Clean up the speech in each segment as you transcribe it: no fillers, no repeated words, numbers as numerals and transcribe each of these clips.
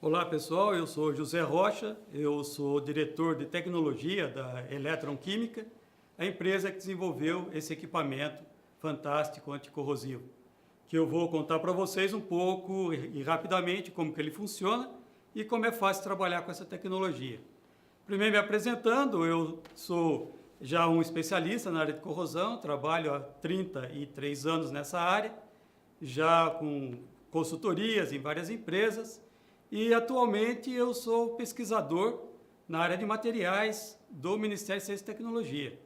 Olá pessoal, eu sou José Rocha, eu sou diretor de tecnologia da Eletron Química, a empresa que desenvolveu esse equipamento fantástico anticorrosivo, que eu vou contar para vocês um pouco e rapidamente como que ele funciona e como é fácil trabalhar com essa tecnologia. Primeiro me apresentando, eu sou já um especialista na área de corrosão, trabalho há 33 anos nessa área, já com consultorias em várias empresas, e atualmente eu sou pesquisador na área de materiais do Ministério de Ciência e Tecnologia.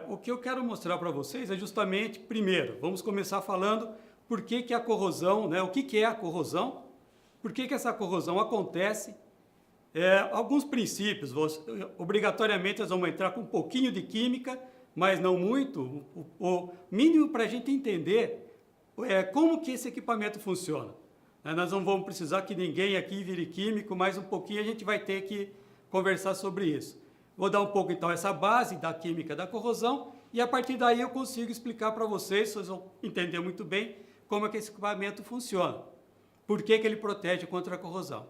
O que eu quero mostrar para vocês é justamente, primeiro, vamos começar falando por que a corrosão, o que é a corrosão, por que essa corrosão acontece, alguns princípios, obrigatoriamente nós vamos entrar com um pouquinho de química, mas não muito, o mínimo para a gente entender como que esse equipamento funciona. Nós não vamos precisar que ninguém aqui vire químico, mas um pouquinho a gente vai ter que conversar sobre isso. Vou dar um pouco então essa base da química da corrosão e a partir daí eu consigo explicar para vocês, vocês vão entender muito bem como é que esse equipamento funciona. Por que ele protege contra a corrosão.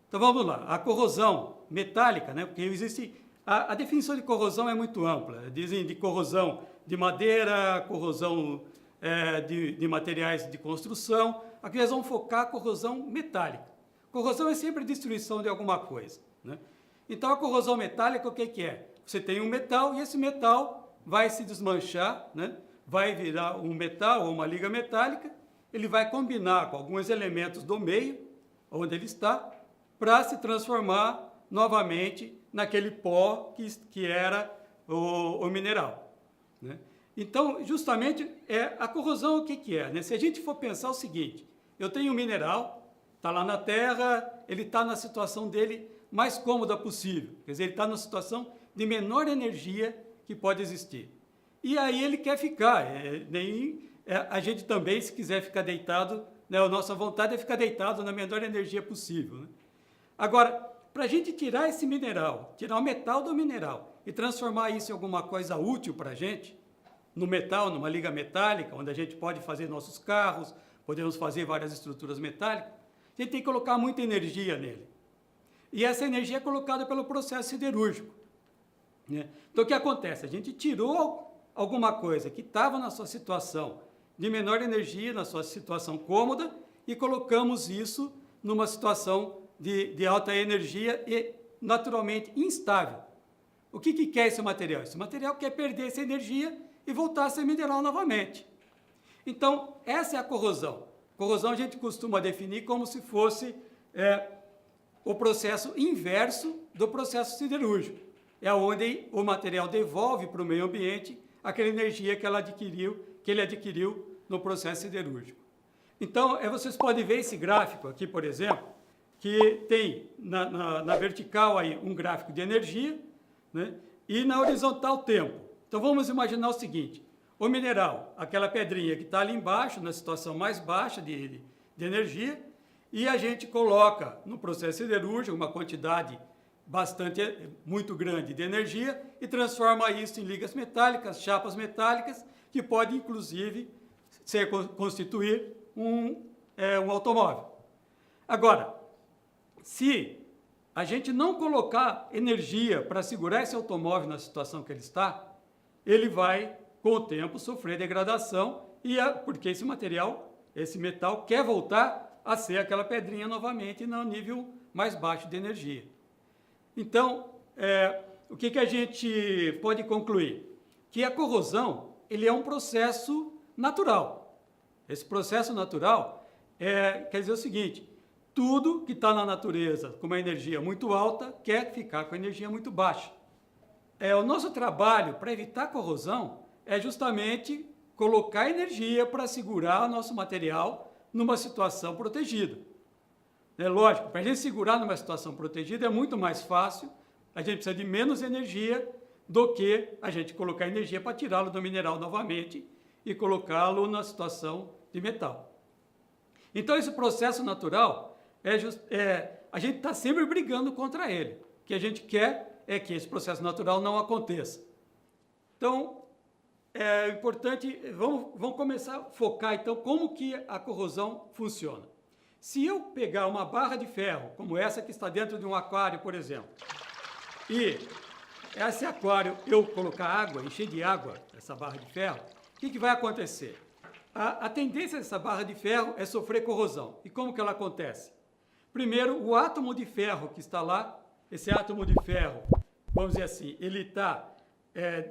Então vamos lá, a corrosão metálica, porque existe, a definição de corrosão é muito ampla, dizem de corrosão de madeira, corrosão de materiais de construção. Aqui nós vamos focar a corrosão metálica. Corrosão é sempre a destruição de alguma coisa. Então a corrosão metálica o que é? Você tem um metal e esse metal vai se desmanchar, vai virar um metal ou uma liga metálica, ele vai combinar com alguns elementos do meio, onde ele está, para se transformar novamente naquele pó que era o mineral. Então, justamente, a corrosão o que é? Se a gente for pensar o seguinte, eu tenho um mineral, está lá na Terra, ele está na situação dele mais cômoda possível, quer dizer, ele está na situação de menor energia que pode existir. E aí ele quer ficar, a gente também, se quiser ficar deitado, a nossa vontade é ficar deitado na menor energia possível. Agora, para a gente tirar esse mineral, tirar o metal do mineral e transformar isso em alguma coisa útil para a gente, no metal, numa liga metálica, onde a gente pode fazer nossos carros, podemos fazer várias estruturas metálicas, a gente tem que colocar muita energia nele. E essa energia é colocada pelo processo siderúrgico. Então, o que acontece? A gente tirou alguma coisa que estava na sua situação de menor energia, na sua situação cômoda, e colocamos isso numa situação de alta energia e, naturalmente, instável. O que quer esse material? Esse material quer perder essa energia e voltar a ser mineral novamente. Então, essa é a corrosão. Corrosão a gente costuma definir como se fosse o processo inverso do processo siderúrgico. É onde o material devolve para o meio ambiente aquela energia que ele adquiriu no processo siderúrgico. Então, vocês podem ver esse gráfico aqui, por exemplo, que tem na vertical aí um gráfico de energia, e na horizontal tempo. Então vamos imaginar o seguinte, o mineral, aquela pedrinha que está ali embaixo, na situação mais baixa de energia, e a gente coloca no processo siderúrgico uma quantidade muito grande de energia e transforma isso em ligas metálicas, chapas metálicas, que pode inclusive constituir um automóvel. Agora, se a gente não colocar energia para segurar esse automóvel na situação que ele está, ele vai, com o tempo, sofrer degradação, porque esse metal quer voltar a ser aquela pedrinha novamente no nível mais baixo de energia. Então, o que a gente pode concluir? Que a corrosão ele é um processo natural. Esse processo natural quer dizer o seguinte, tudo que está na natureza com uma energia muito alta quer ficar com energia muito baixa. O nosso trabalho para evitar corrosão é justamente colocar energia para segurar o nosso material numa situação protegida. Lógico, para a gente segurar numa situação protegida é muito mais fácil, a gente precisa de menos energia do que a gente colocar energia para tirá-lo do mineral novamente e colocá-lo na situação de metal. Então, esse processo natural, a gente está sempre brigando contra ele. O que a gente quer é que esse processo natural não aconteça. Então, é importante, vamos começar a focar, então, como que a corrosão funciona. Se eu pegar uma barra de ferro, como essa que está dentro de um aquário, por exemplo, e esse aquário eu colocar água, encher de água essa barra de ferro, o que vai acontecer? A tendência dessa barra de ferro é sofrer corrosão. E como que ela acontece? Primeiro, o átomo de ferro que está lá, esse átomo de ferro, vamos dizer assim, ele está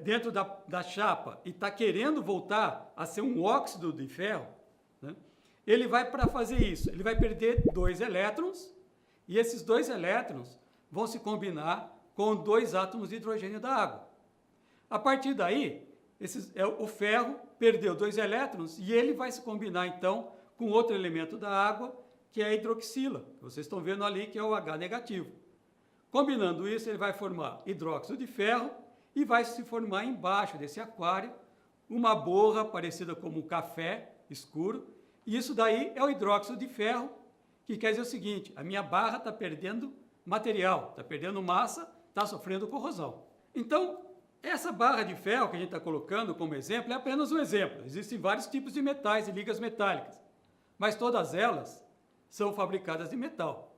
dentro da chapa e está querendo voltar a ser um óxido de ferro, né? Ele vai, para fazer isso, ele vai perder 2 elétrons, e esses 2 elétrons vão se combinar com 2 átomos de hidrogênio da água. A partir daí, o ferro perdeu 2 elétrons e ele vai se combinar, então, com outro elemento da água, que é a hidroxila, que vocês estão vendo ali, que é o H negativo. Combinando isso, ele vai formar hidróxido de ferro e vai se formar embaixo desse aquário uma borra parecida como um café escuro, e isso daí é o hidróxido de ferro, que quer dizer o seguinte: a minha barra está perdendo material, está perdendo massa, está sofrendo corrosão. Então, essa barra de ferro que a gente está colocando como exemplo é apenas um exemplo. Existem vários tipos de metais e ligas metálicas, mas todas elas são fabricadas de metal,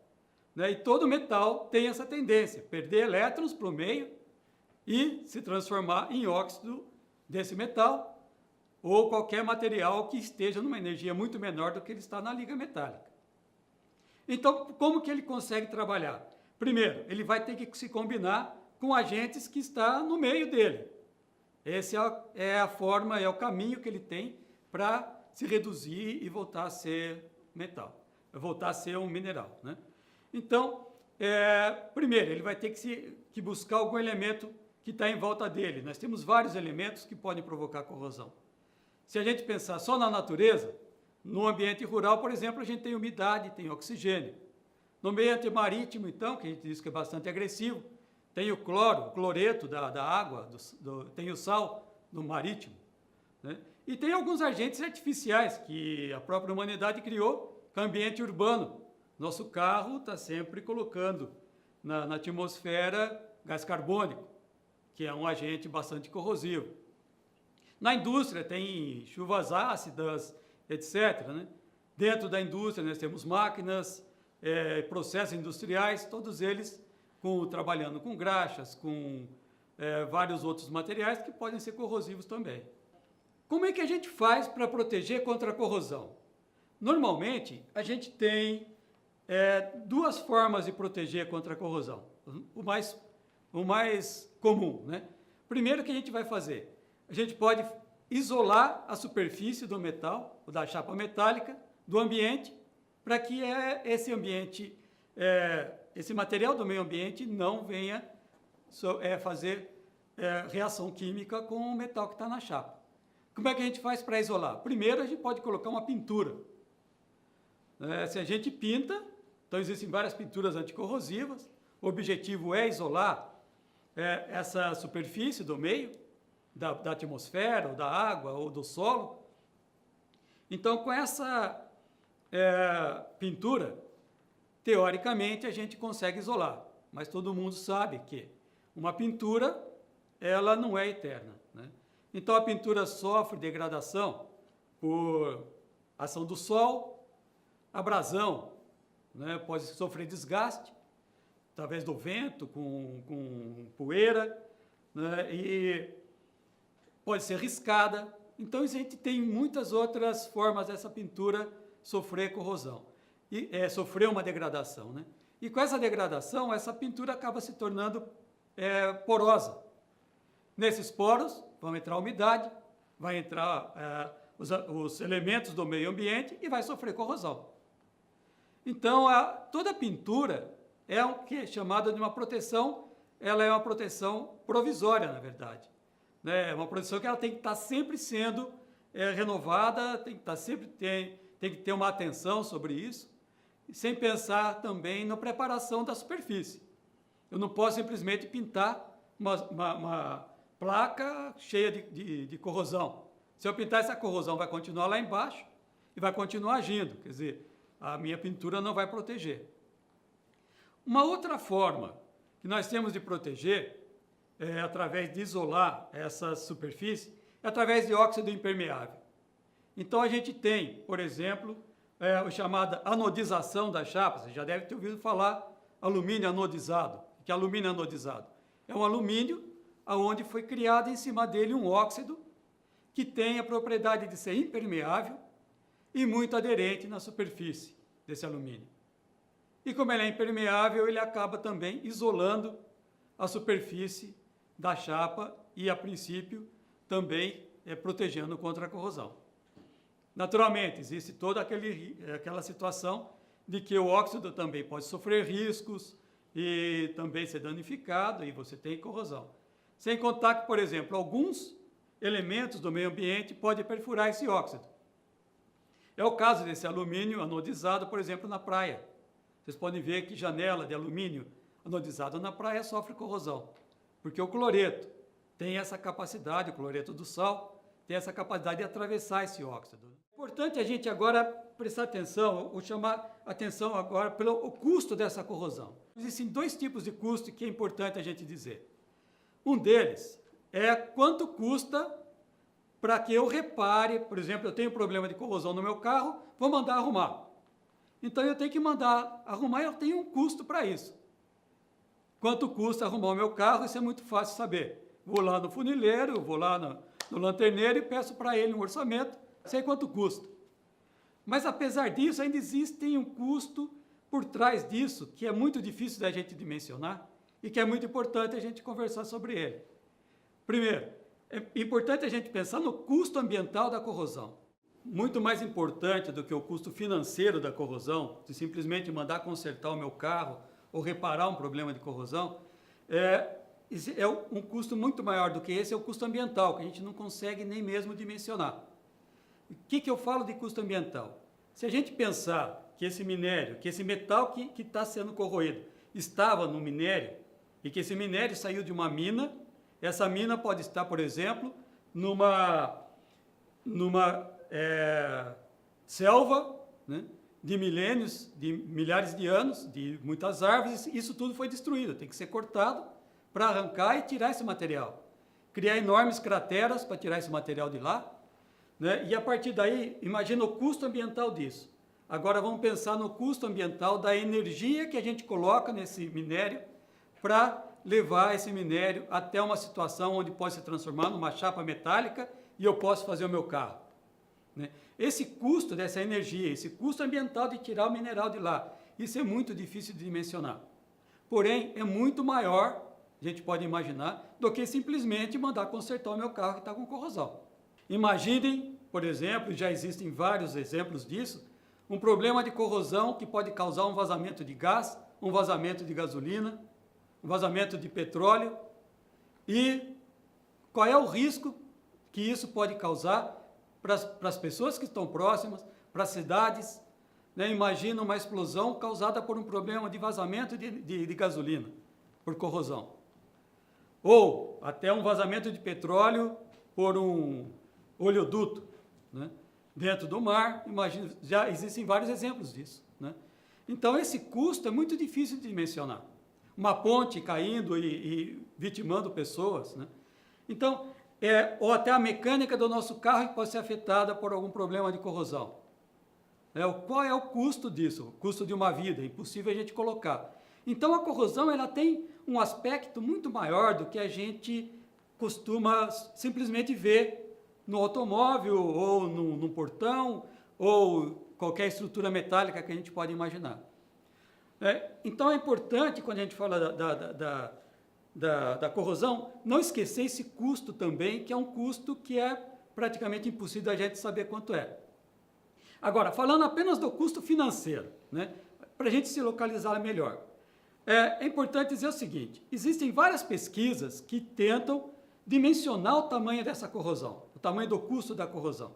né? E todo metal tem essa tendência, perder elétrons para o meio e se transformar em óxido desse metal, ou qualquer material que esteja numa energia muito menor do que ele está na liga metálica. Então, como que ele consegue trabalhar? Primeiro, ele vai ter que se combinar com agentes que estão no meio dele. Essa é a forma, é o caminho que ele tem para se reduzir e voltar a ser metal, voltar a ser um mineral, né? Então, primeiro, ele vai ter que buscar algum elemento que está em volta dele. Nós temos vários elementos que podem provocar corrosão. Se a gente pensar só na natureza, no ambiente rural, por exemplo, a gente tem umidade, tem oxigênio. No ambiente marítimo, então, que a gente diz que é bastante agressivo, tem o cloro, o cloreto da água, tem o sal no marítimo, né? E tem alguns agentes artificiais que a própria humanidade criou, que é o ambiente urbano. Nosso carro está sempre colocando na atmosfera gás carbônico, que é um agente bastante corrosivo. Na indústria tem chuvas ácidas, etc., né? Dentro da indústria nós temos máquinas, processos industriais, todos eles trabalhando com graxas, com vários outros materiais que podem ser corrosivos também. Como é que a gente faz para proteger contra a corrosão? Normalmente, a gente tem 2 formas de proteger contra a corrosão. O mais comum, né? Primeiro, o que a gente vai fazer? A gente pode isolar a superfície do metal, ou da chapa metálica, do ambiente, para que esse material do meio ambiente não venha fazer reação química com o metal que está na chapa. Como é que a gente faz para isolar? Primeiro, a gente pode colocar uma pintura. Se a gente pinta, então existem várias pinturas anticorrosivas, o objetivo é isolar essa superfície do meio, da atmosfera, ou da água, ou do solo. Então, com essa pintura, teoricamente, a gente consegue isolar, mas todo mundo sabe que uma pintura, ela não é eterna, né? Então, a pintura sofre degradação por ação do sol, abrasão, né? Pode sofrer desgaste, através do vento, com poeira, né? E pode ser riscada. Então, a gente tem muitas outras formas dessa pintura sofrer corrosão, e sofrer uma degradação, né? E com essa degradação, essa pintura acaba se tornando porosa. Nesses poros vão entrar a umidade, vai entrar os elementos do meio ambiente e vai sofrer corrosão. Então, toda pintura é o que é chamada de uma proteção, ela é uma proteção provisória, na verdade. É uma proteção que ela tem que estar sempre sendo renovada, tem que ter uma atenção sobre isso, sem pensar também na preparação da superfície. Eu não posso simplesmente pintar uma placa cheia de corrosão. Se eu pintar, essa corrosão vai continuar lá embaixo e vai continuar agindo, quer dizer, a minha pintura não vai proteger. Uma outra forma que nós temos de proteger, através de isolar essa superfície, é através de óxido impermeável. Então, a gente tem, por exemplo, a chamada anodização da chapa. Você já deve ter ouvido falar alumínio anodizado. O que é alumínio anodizado? É um alumínio onde foi criado em cima dele um óxido que tem a propriedade de ser impermeável e muito aderente na superfície desse alumínio. E como ele é impermeável, ele acaba também isolando a superfície da chapa e, a princípio, também protegendo contra a corrosão. Naturalmente, existe toda aquela situação de que o óxido também pode sofrer riscos e também ser danificado e você tem corrosão. Sem contar que, por exemplo, alguns elementos do meio ambiente podem perfurar esse óxido. É o caso desse alumínio anodizado, por exemplo, na praia. Vocês podem ver que janela de alumínio anodizado na praia sofre corrosão, porque o cloreto tem essa capacidade, o cloreto do sal, tem essa capacidade de atravessar esse óxido. É importante a gente agora prestar atenção, ou chamar atenção agora pelo custo dessa corrosão. Existem dois tipos de custo que é importante a gente dizer. Um deles é quanto custa para que eu repare, por exemplo, eu tenho problema de corrosão no meu carro, vou mandar arrumar. Então eu tenho que mandar arrumar e eu tenho um custo para isso. Quanto custa arrumar o meu carro? Isso é muito fácil saber. Vou lá no funileiro, vou lá no lanterneiro e peço para ele um orçamento, sei quanto custa. Mas apesar disso, ainda existe um custo por trás disso, que é muito difícil da gente dimensionar e que é muito importante a gente conversar sobre ele. Primeiro, é importante a gente pensar no custo ambiental da corrosão. Muito mais importante do que o custo financeiro da corrosão, de simplesmente mandar consertar o meu carro ou reparar um problema de corrosão, é um custo muito maior do que esse, é o custo ambiental, que a gente não consegue nem mesmo dimensionar. O que eu falo de custo ambiental? Se a gente pensar que esse minério, que esse metal que está sendo corroído, estava no minério, e que esse minério saiu de uma mina, essa mina pode estar, por exemplo, numa selva, né, de milênios, de milhares de anos, de muitas árvores, isso tudo foi destruído, tem que ser cortado para arrancar e tirar esse material. Criar enormes crateras para tirar esse material de lá, né, e a partir daí, imagina o custo ambiental disso. Agora vamos pensar no custo ambiental da energia que a gente coloca nesse minério para levar esse minério até uma situação onde pode se transformar numa chapa metálica e eu posso fazer o meu carro. Né? Esse custo dessa energia, esse custo ambiental de tirar o mineral de lá, isso é muito difícil de dimensionar. Porém, é muito maior, a gente pode imaginar, do que simplesmente mandar consertar o meu carro que está com corrosão. Imaginem, por exemplo, já existem vários exemplos disso, um problema de corrosão que pode causar um vazamento de gás, um vazamento de gasolina, um vazamento de petróleo. E qual é o risco que isso pode causar para as pessoas que estão próximas, para as cidades? Né? Imagina uma explosão causada por um problema de vazamento de gasolina, por corrosão. Ou até um vazamento de petróleo por um oleoduto, né, dentro do mar. Imagina, já existem vários exemplos disso. Né? Então, esse custo é muito difícil de dimensionar. Uma ponte caindo e vitimando pessoas. Né? Então, ou até a mecânica do nosso carro que pode ser afetada por algum problema de corrosão. Qual é o custo disso? O custo de uma vida, é impossível a gente colocar. Então, a corrosão ela tem um aspecto muito maior do que a gente costuma simplesmente ver no automóvel, ou num portão, ou qualquer estrutura metálica que a gente pode imaginar. Então é importante, quando a gente fala da corrosão, não esquecer esse custo também, que é um custo que é praticamente impossível a gente saber quanto é. Agora, falando apenas do custo financeiro, né, para a gente se localizar melhor, é importante dizer o seguinte: existem várias pesquisas que tentam dimensionar o tamanho dessa corrosão, o tamanho do custo da corrosão.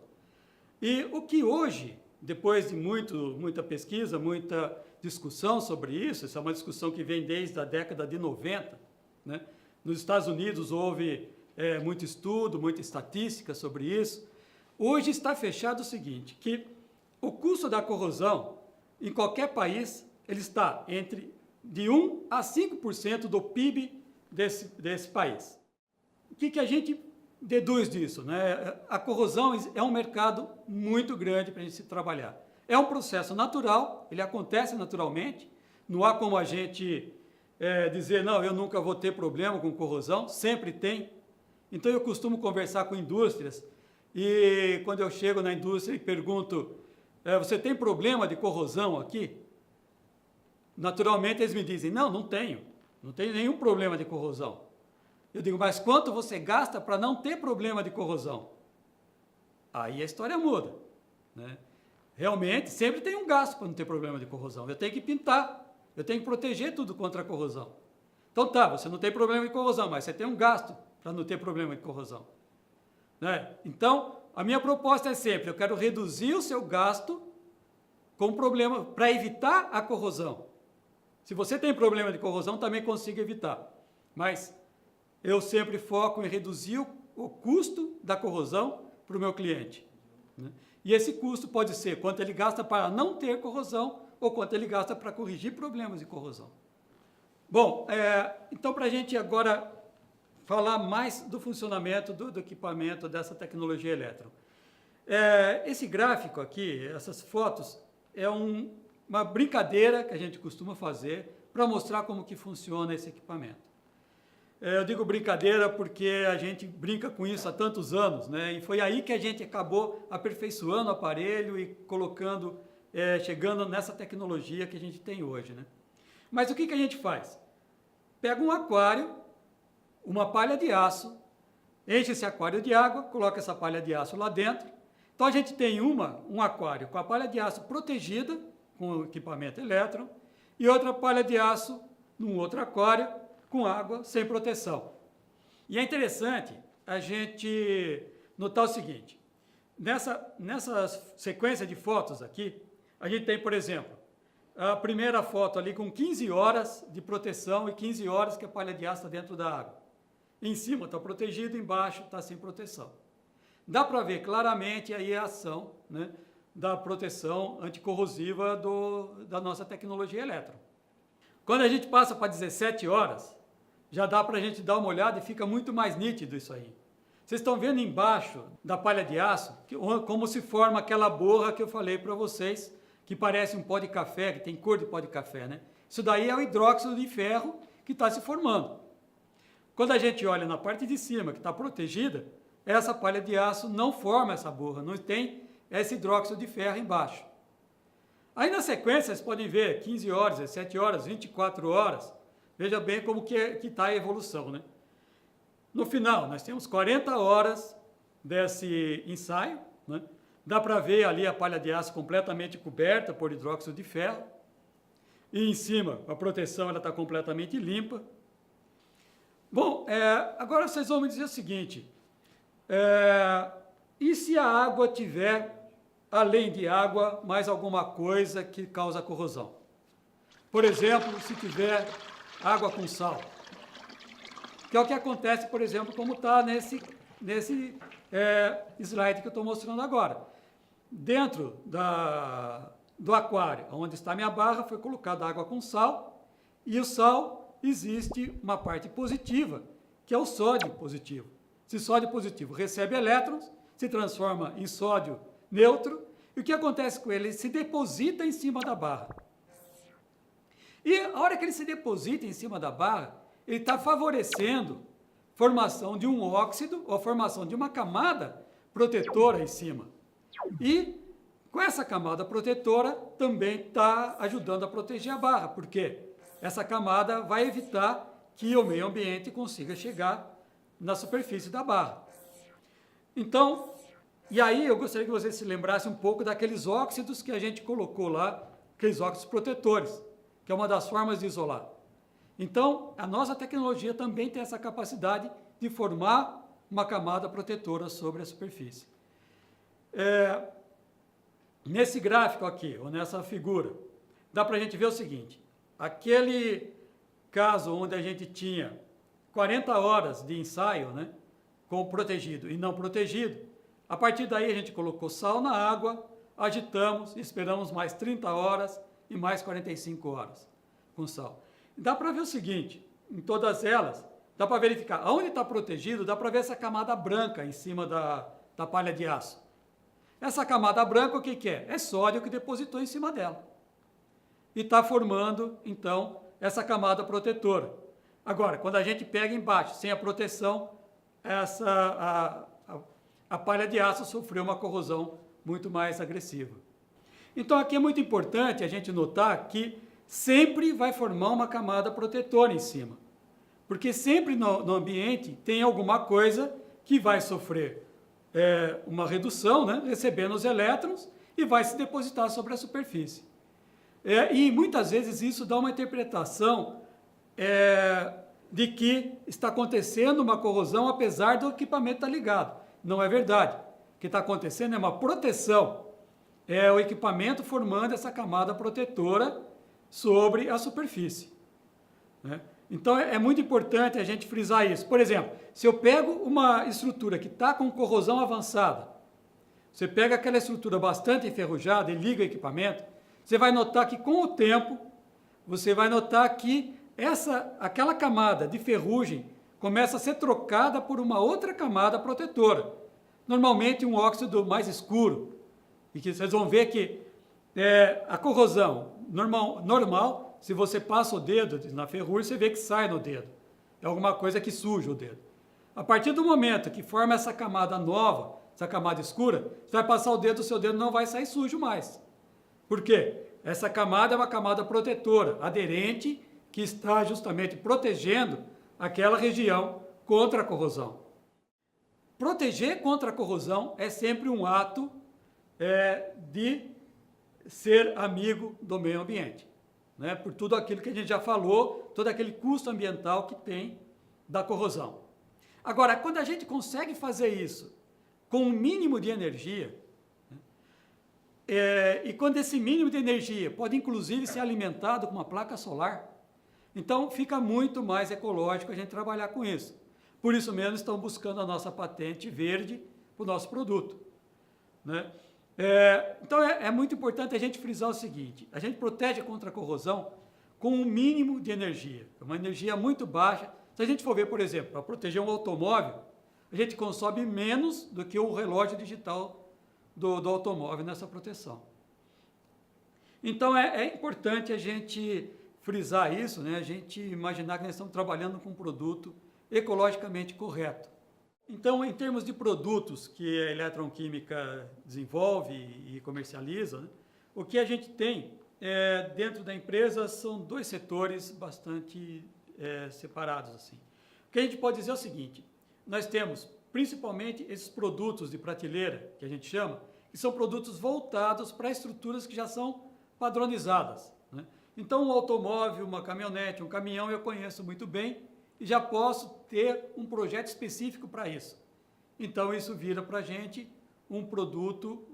E o que hoje, depois de muita pesquisa, muita discussão sobre isso, essa é uma discussão que vem desde a década de 90, né? Nos Estados Unidos houve muito estudo, muita estatística sobre isso. Hoje está fechado o seguinte, que o custo da corrosão, em qualquer país, ele está de 1 a 5% do PIB desse país. O que a gente deduz disso? Né? A corrosão é um mercado muito grande para a gente se trabalhar. É um processo natural, ele acontece naturalmente, não há como a gente dizer, não, eu nunca vou ter problema com corrosão, sempre tem. Então eu costumo conversar com indústrias e quando eu chego na indústria e pergunto, você tem problema de corrosão aqui? Naturalmente eles me dizem, não tenho nenhum problema de corrosão. Eu digo, mas quanto você gasta para não ter problema de corrosão? Aí a história muda, né? Realmente, sempre tem um gasto para não ter problema de corrosão. Eu tenho que pintar, eu tenho que proteger tudo contra a corrosão. Então tá, você não tem problema de corrosão, mas você tem um gasto para não ter problema de corrosão, né? Então, a minha proposta é sempre, eu quero reduzir o seu gasto com problema para evitar a corrosão. Se você tem problema de corrosão, também consigo evitar. Mas eu sempre foco em reduzir o custo da corrosão para o meu cliente, né? E esse custo pode ser quanto ele gasta para não ter corrosão ou quanto ele gasta para corrigir problemas de corrosão. Bom, então para a gente agora falar mais do funcionamento do equipamento dessa tecnologia elétron. Esse gráfico aqui, essas fotos, é uma brincadeira que a gente costuma fazer para mostrar como que funciona esse equipamento. Eu digo brincadeira porque a gente brinca com isso há tantos anos, né? E foi aí que a gente acabou aperfeiçoando o aparelho e colocando, chegando nessa tecnologia que a gente tem hoje, né? Mas o que a gente faz? Pega um aquário, uma palha de aço, enche esse aquário de água, coloca essa palha de aço lá dentro. Então a gente tem um aquário com a palha de aço protegida, com o equipamento elétron, e outra palha de aço num outro aquário, com água sem proteção. E é interessante a gente notar o seguinte, nessa sequência de fotos aqui, a gente tem, por exemplo, a primeira foto ali com 15 horas de proteção e 15 horas que a palha de aço está dentro da água. Em cima está protegido, embaixo está sem proteção. Dá para ver claramente aí a ação, né, da proteção anticorrosiva da nossa tecnologia elétron. Quando a gente passa para 17 horas, já dá para a gente dar uma olhada e fica muito mais nítido isso aí. Vocês estão vendo embaixo da palha de aço como se forma aquela borra que eu falei para vocês, que parece um pó de café, que tem cor de pó de café, né? Isso daí é o hidróxido de ferro que está se formando. Quando a gente olha na parte de cima, que está protegida, essa palha de aço não forma essa borra, não tem esse hidróxido de ferro embaixo. Aí na sequência, vocês podem ver 15 horas, 17 horas, 24 horas, veja bem como que está a evolução, né? No final, nós temos 40 horas desse ensaio, né? Dá para ver ali a palha de aço completamente coberta por hidróxido de ferro. E em cima, a proteção está completamente limpa. Bom, agora vocês vão me dizer o seguinte, e se a água tiver, além de água, mais alguma coisa que causa corrosão? Por exemplo, se tiver água com sal, que é o que acontece, por exemplo, como está nesse slide que eu estou mostrando agora. Dentro do aquário, onde está a minha barra, foi colocada água com sal, e o sal existe uma parte positiva, que é o sódio positivo. Esse sódio positivo recebe elétrons, se transforma em sódio neutro, e o que acontece com ele? Ele se deposita em cima da barra. E a hora que ele se deposita em cima da barra, ele está favorecendo a formação de um óxido, ou a formação de uma camada protetora em cima. E com essa camada protetora também está ajudando a proteger a barra, porque essa camada vai evitar que o meio ambiente consiga chegar na superfície da barra. Então, e aí eu gostaria que você se lembrasse um pouco daqueles óxidos que a gente colocou lá, aqueles óxidos protetores, que é uma das formas de isolar. Então, a nossa tecnologia também tem essa capacidade de formar uma camada protetora sobre a superfície. Nesse gráfico aqui, ou nessa figura, dá para a gente ver o seguinte, aquele caso onde a gente tinha 40 horas de ensaio, né, com protegido e não protegido, a partir daí a gente colocou sal na água, agitamos, esperamos mais 30 horas e mais 45 horas com sal. Dá para ver o seguinte, em todas elas, dá para verificar, onde está protegido, dá para ver essa camada branca em cima da palha de aço. Essa camada branca, o que que é? É sódio que depositou em cima dela. E está formando, então, essa camada protetora. Agora, quando a gente pega embaixo, sem a proteção, a palha de aço sofreu uma corrosão muito mais agressiva. Então, aqui é muito importante a gente notar que sempre vai formar uma camada protetora em cima. Porque sempre no ambiente tem alguma coisa que vai sofrer uma redução, né, recebendo os elétrons, e vai se depositar sobre a superfície. E muitas vezes isso dá uma interpretação de que está acontecendo uma corrosão apesar do equipamento estar ligado. Não é verdade. O que está acontecendo é uma proteção. É o equipamento formando essa camada protetora sobre a superfície, né? Então é muito importante a gente frisar isso. Por exemplo, se eu pego uma estrutura que está com corrosão avançada, você pega aquela estrutura bastante enferrujada e liga o equipamento, você vai notar que com o tempo, você vai notar que aquela camada de ferrugem começa a ser trocada por uma outra camada protetora. Normalmente um óxido mais escuro. E que vocês vão ver que a corrosão normal, se você passa o dedo na ferrugem, você vê que sai no dedo. É alguma coisa que suja o dedo. A partir do momento que forma essa camada nova, essa camada escura, você vai passar o dedo, o seu dedo não vai sair sujo mais. Por quê? Essa camada é uma camada protetora, aderente, que está justamente protegendo aquela região contra a corrosão. Proteger contra a corrosão é sempre um ato de ser amigo do meio ambiente, né? Por tudo aquilo que a gente já falou, todo aquele custo ambiental que tem da corrosão. Agora, quando a gente consegue fazer isso com um mínimo de energia, e quando esse mínimo de energia pode inclusive ser alimentado com uma placa solar, então fica muito mais ecológico a gente trabalhar com isso. Por isso mesmo estão buscando a nossa patente verde para o nosso produto, né? Então é muito importante a gente frisar o seguinte: a gente protege contra a corrosão com um mínimo de energia, uma energia muito baixa. Se a gente for ver, por exemplo, para proteger um automóvel, a gente consome menos do que o relógio digital do automóvel nessa proteção. Então é importante a gente frisar isso, né? A gente imaginar que nós estamos trabalhando com um produto ecologicamente correto. Então, em termos de produtos que a Eletron Química desenvolve e comercializa, né, o que a gente tem dentro da empresa são dois setores bastante separados, assim. O que a gente pode dizer é o seguinte: nós temos principalmente esses produtos de prateleira, que a gente chama, que são produtos voltados para estruturas que já são padronizadas, né? Então, um automóvel, uma caminhonete, um caminhão eu conheço muito bem e já posso ter um projeto específico para isso. Então, isso vira para a gente um produto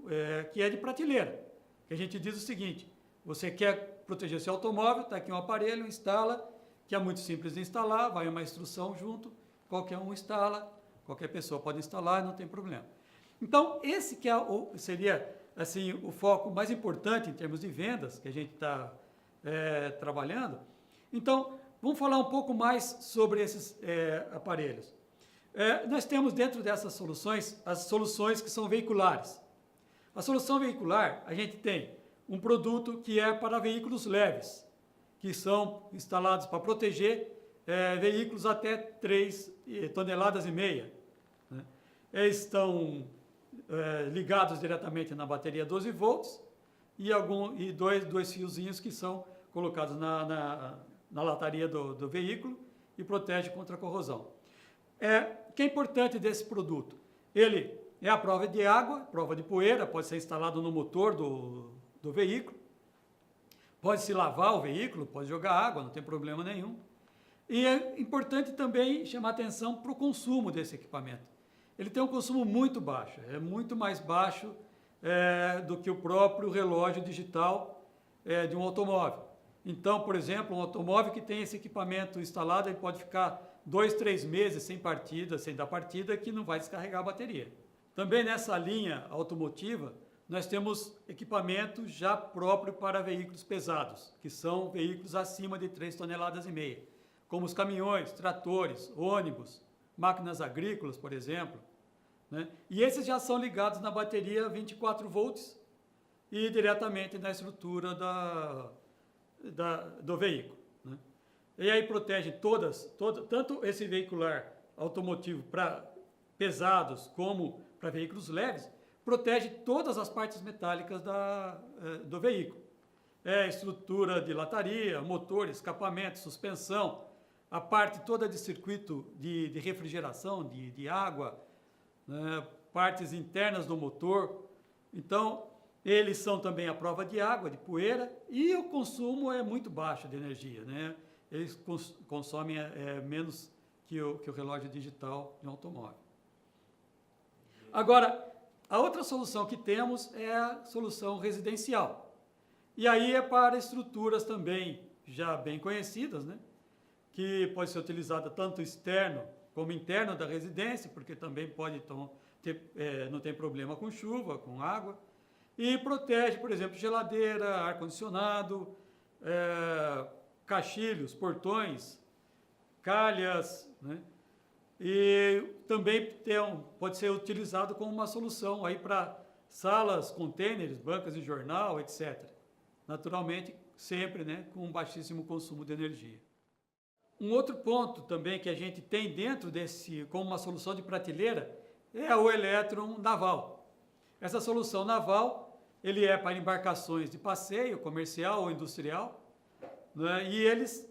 que é de prateleira. Que a gente diz o seguinte: você quer proteger seu automóvel, está aqui um aparelho, instala, que é muito simples de instalar, vai uma instrução junto, qualquer um instala, qualquer pessoa pode instalar, não tem problema. Então, esse que seria assim, o foco mais importante em termos de vendas que a gente está trabalhando. Então, vamos falar um pouco mais sobre esses aparelhos. Nós temos dentro dessas soluções, as soluções que são veiculares. A solução veicular, a gente tem um produto que é para veículos leves, que são instalados para proteger veículos até 3,5 toneladas, né? Eles estão ligados diretamente na bateria 12 volts e dois fiozinhos que são colocados na lataria do veículo e protege contra a corrosão. O que é importante desse produto? Ele é a prova de água, prova de poeira, pode ser instalado no motor do veículo, pode-se lavar o veículo, pode jogar água, não tem problema nenhum. E é importante também chamar atenção para o consumo desse equipamento. Ele tem um consumo muito baixo, é muito mais baixo do que o próprio relógio digital de um automóvel. Então, por exemplo, um automóvel que tem esse equipamento instalado, ele pode ficar 2, 3 meses sem dar partida, que não vai descarregar a bateria. Também nessa linha automotiva, nós temos equipamento já próprio para veículos pesados, que são veículos acima de 3,5 toneladas, como os caminhões, tratores, ônibus, máquinas agrícolas, por exemplo, né? E esses já são ligados na bateria 24 volts e diretamente na estrutura do veículo, né? E aí protege tanto esse veicular automotivo para pesados como para veículos leves, protege todas as partes metálicas do veículo. Estrutura de lataria, motor, escapamento, suspensão, a parte toda de circuito de refrigeração, de água, né, partes internas do motor. Então, eles são também à prova de água, de poeira, e o consumo é muito baixo de energia, né? Eles consomem menos que o relógio digital de um automóvel. Agora, a outra solução que temos é a solução residencial. E aí é para estruturas também já bem conhecidas, né? Que pode ser utilizada tanto externo como interno da residência, porque também pode não tem problema com chuva, com água. E protege, por exemplo, geladeira, ar-condicionado, caixilhos, portões, calhas, né? E também pode ser utilizado como uma solução aí para salas, contêineres, bancas de jornal, etc. Naturalmente, sempre, né, com um baixíssimo consumo de energia. Um outro ponto também que a gente tem dentro como uma solução de prateleira, é o elétron naval. Essa solução naval, ele é para embarcações de passeio, comercial ou industrial, né, e eles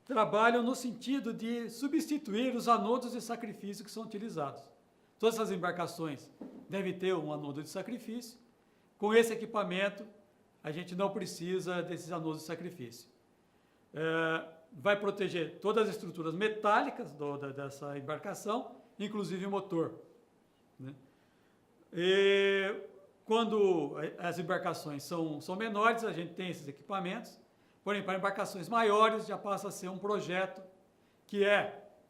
trabalham no sentido de substituir os anodos de sacrifício que são utilizados. Todas essas embarcações devem ter um anodo de sacrifício. Com esse equipamento, a gente não precisa desses anodos de sacrifício. Vai proteger todas as estruturas metálicas dessa embarcação, inclusive o motor, né? E quando as embarcações são menores, a gente tem esses equipamentos. Porém, para embarcações maiores já passa a ser um projeto que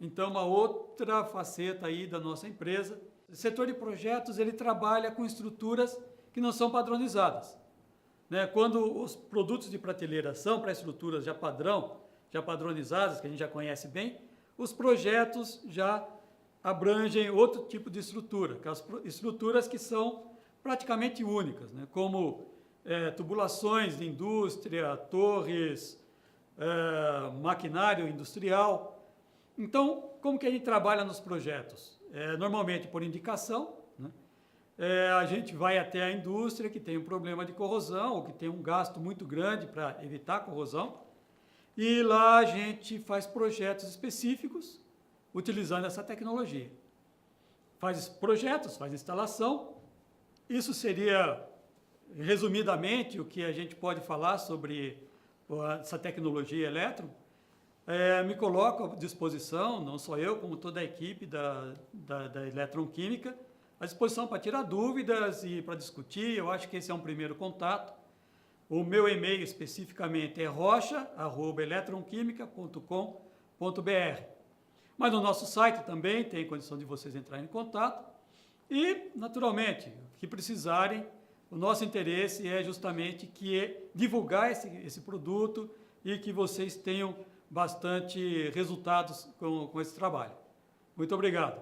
então, uma outra faceta aí da nossa empresa. O setor de projetos, ele trabalha com estruturas que não são padronizadas, né? Quando os produtos de prateleira são para estruturas já padronizadas, que a gente já conhece bem, os projetos já abrangem outro tipo de estrutura, que as estruturas que são praticamente únicas, né? Como tubulações de indústria, torres, maquinário industrial. Então, como que a gente trabalha nos projetos? Normalmente por indicação, né? A gente vai até a indústria que tem um problema de corrosão, ou que tem um gasto muito grande para evitar a corrosão, e lá a gente faz projetos específicos utilizando essa tecnologia. Faz projetos, faz instalação. Isso seria, resumidamente, o que a gente pode falar sobre essa tecnologia elétron. Me coloco à disposição, não só eu, como toda a equipe da Eletroquímica, à disposição para tirar dúvidas e para discutir. Eu acho que esse é um primeiro contato. O meu e-mail especificamente é rocha@eletroquimica.com.br. Mas no nosso site também tem condição de vocês entrarem em contato. E, naturalmente, o que precisarem, o nosso interesse é justamente divulgar esse produto e que vocês tenham bastante resultados com esse trabalho. Muito obrigado.